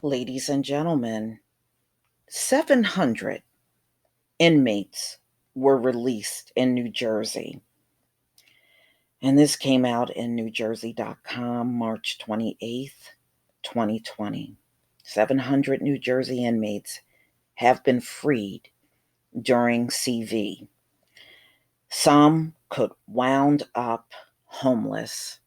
Ladies and gentlemen, 700 inmates were released in New Jersey. And this came out in NewJersey.com, March 28th, 2020. 700 New Jersey inmates have been freed during CV. Some could wound up homeless.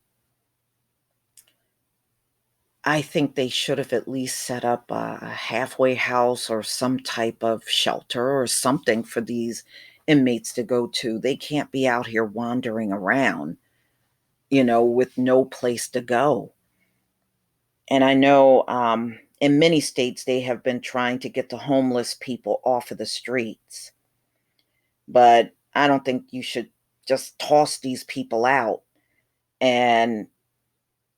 I think they should have at least set up a halfway house or some type of shelter or something for these inmates to go to. They can't be out here wandering around, with no place to go. And I know in many states they have been trying to get the homeless people off of the streets. But I don't think you should just toss these people out and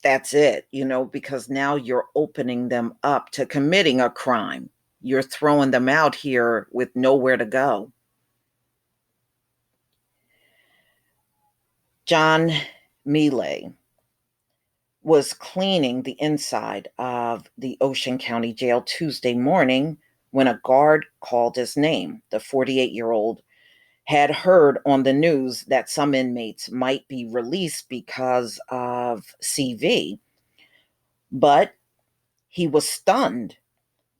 that's it, because now you're opening them up to committing a crime. You're throwing them out here with nowhere to go. John Mealy was cleaning the inside of the Ocean County Jail Tuesday morning when a guard called his name. The 48-year-old had heard on the news that some inmates might be released because of CV, but he was stunned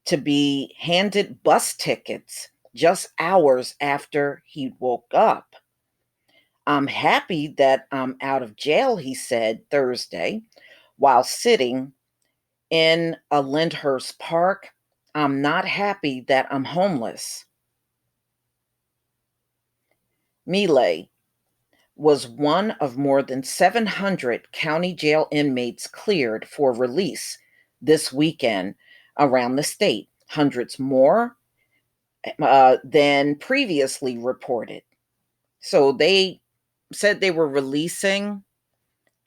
to be handed bus tickets just hours after he woke up. I'm happy that I'm out of jail, he said Thursday, while sitting in a Lyndhurst park. I'm not happy that I'm homeless. Mealy was one of more than 700 county jail inmates cleared for release this weekend around the state. Hundreds more than previously reported. So they said they were releasing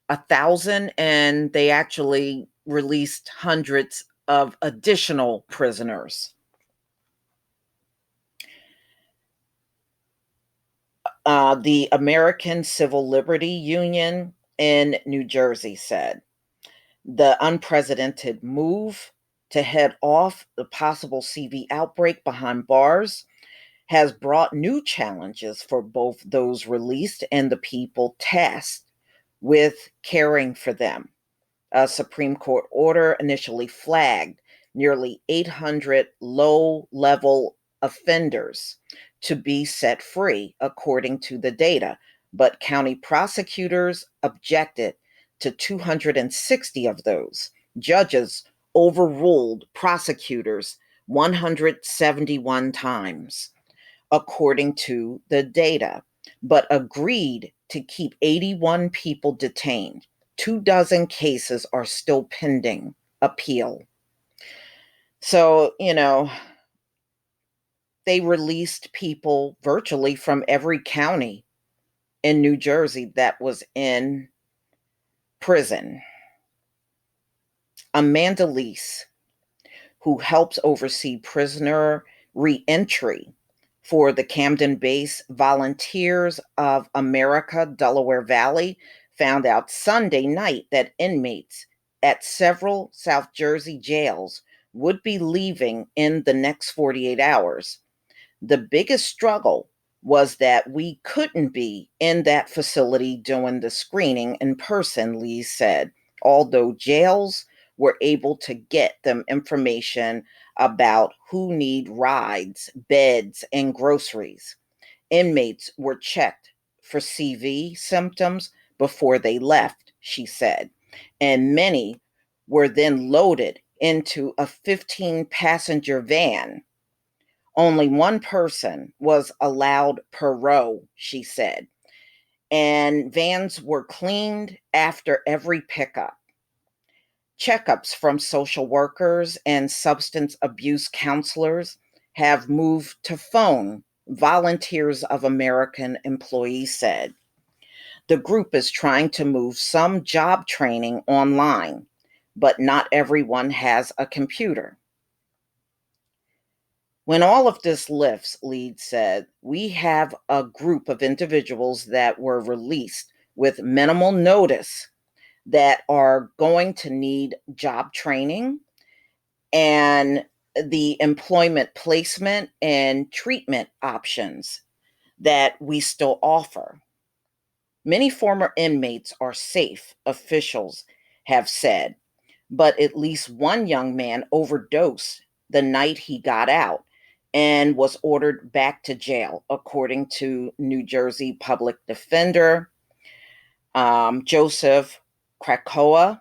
1,000 and they actually released hundreds of additional prisoners. The American Civil Liberty Union in New Jersey said the unprecedented move to head off the possible CV outbreak behind bars has brought new challenges for both those released and the people tasked with caring for them. A Supreme Court order initially flagged nearly 800 low-level offenders to be set free, according to the data, but county prosecutors objected to 260 of those. Judges overruled prosecutors 171 times, according to the data, but agreed to keep 81 people detained. 24 cases are still pending appeal. So, they released people virtually from every county in New Jersey that was in prison. Amanda Lease, who helps oversee prisoner reentry for the Camden-based Volunteers of America Delaware Valley, found out Sunday night that inmates at several South Jersey jails would be leaving in the next 48 hours. The biggest struggle was that we couldn't be in that facility doing the screening in person, Lee said, although jails were able to get them information about who need rides, beds, and groceries. Inmates were checked for CV symptoms before they left, she said, and many were then loaded into a 15-passenger van. Only one person was allowed per row, she said, and vans were cleaned after every pickup. Checkups from social workers and substance abuse counselors have moved to phone, Volunteers of American employees said. The group is trying to move some job training online, but not everyone has a computer. When all of this lifts, Lead said, we have a group of individuals that were released with minimal notice that are going to need job training and the employment placement and treatment options that we still offer. Many former inmates are safe, officials have said, but at least one young man overdosed the night he got out and was ordered back to jail, according to New Jersey public defender Joseph Krakoa.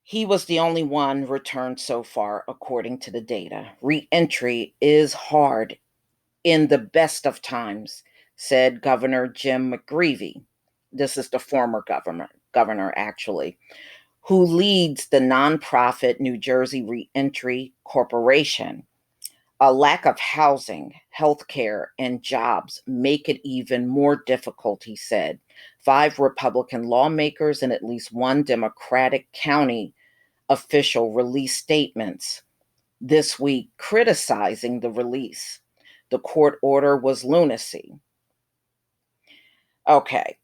He was the only one returned so far, according to the data. Reentry is hard in the best of times, said Governor Jim McGreevey. This is the former governor actually, who leads the nonprofit New Jersey Reentry Corporation. A lack of housing, health care, and jobs make it even more difficult, he said. 5 Republican lawmakers and at least 1 Democratic county official released statements this week criticizing the release. The court order was lunacy. Okay.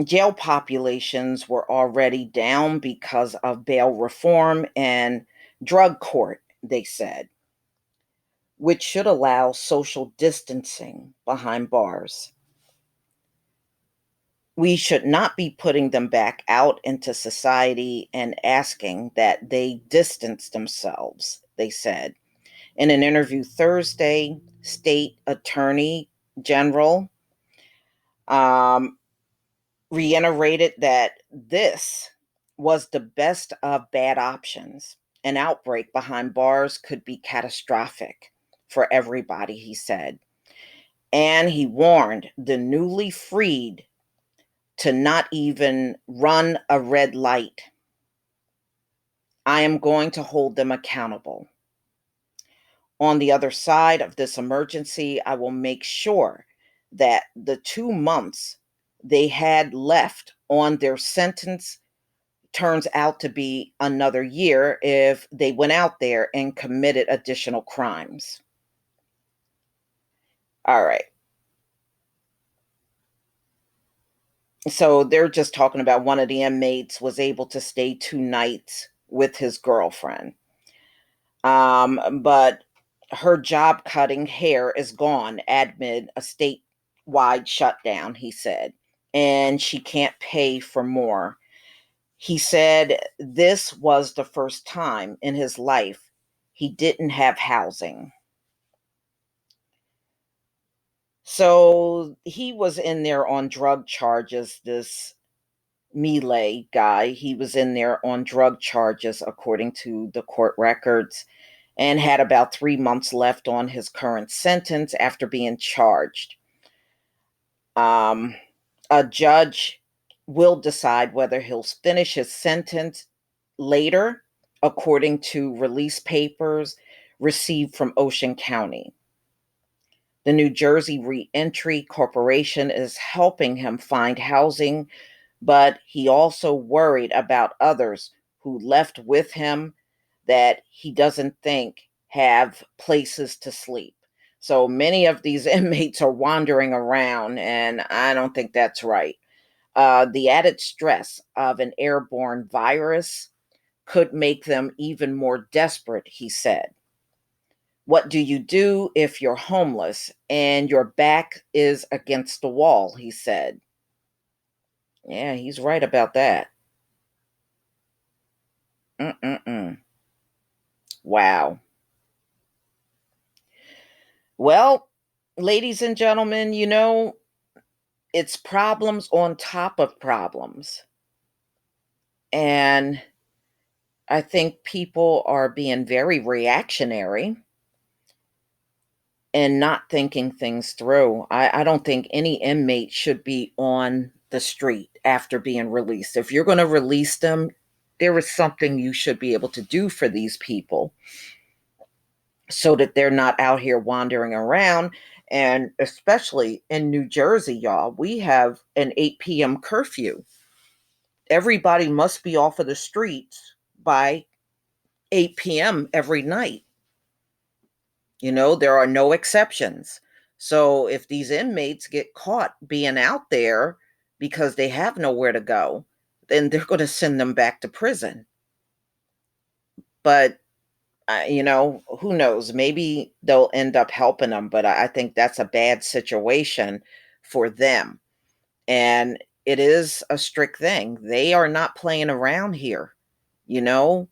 Jail populations were already down because of bail reform and drug court, they said, which should allow social distancing behind bars. We should not be putting them back out into society and asking that they distance themselves, they said. In an interview Thursday, State Attorney General um, reiterated that this was the best of bad options. An outbreak behind bars could be catastrophic for everybody, he said. And he warned the newly freed to not even run a red light. I am going to hold them accountable. On the other side of this emergency, I will make sure that the 2 months they had left on their sentence turns out to be another year if they went out there and committed additional crimes. All right. So they're just talking about one of the inmates was able to stay 2 nights with his girlfriend. But her job cutting hair is gone amid a statewide shutdown, he said, and she can't pay for more. He said this was the first time in his life he didn't have housing. So he was in there on drug charges, this Melee guy. He was in there on drug charges, according to the court records, and had about 3 months left on his current sentence after being charged. Um, a judge will decide whether he'll finish his sentence later, according to release papers received from Ocean County. The New Jersey Reentry Corporation is helping him find housing, but he also worried about others who left with him that he doesn't think have places to sleep. So many of these inmates are wandering around, and I don't think that's right. The added stress of an airborne virus could make them even more desperate, he said. What do you do if you're homeless and your back is against the wall? He said. Yeah, he's right about that. Mm-mm-mm. Wow. Well, ladies and gentlemen, it's problems on top of problems. And I think people are being very reactionary and not thinking things through. I don't think any inmate should be on the street after being released. If you're going to release them, there is something you should be able to do for these people so that they're not out here wandering around. And especially in New Jersey, y'all, we have an 8 p.m. curfew. Everybody must be off of the streets by 8 p.m. every night. There are no exceptions. So if these inmates get caught being out there because they have nowhere to go, then they're going to send them back to prison. But who knows? Maybe they'll end up helping them, but I think that's a bad situation for them. And it is a strict thing. They are not playing around here. You know,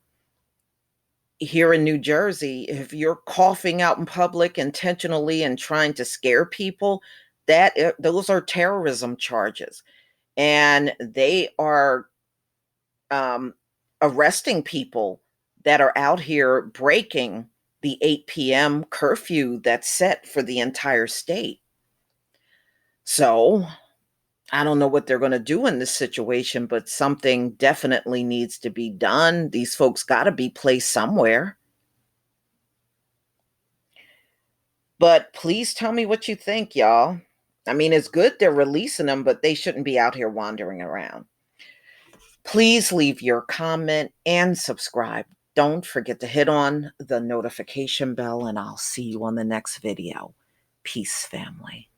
here in New Jersey, if you're coughing out in public intentionally and trying to scare people, those are terrorism charges, and they are um, arresting people that are out here breaking the 8 p.m. curfew that's set for the entire state. So I don't know what they're going to do in this situation, but something definitely needs to be done. These folks got to be placed somewhere. But please tell me what you think, y'all. I mean, it's good they're releasing them, but they shouldn't be out here wandering around. Please leave your comment and subscribe. Don't forget to hit on the notification bell, and I'll see you on the next video. Peace, family.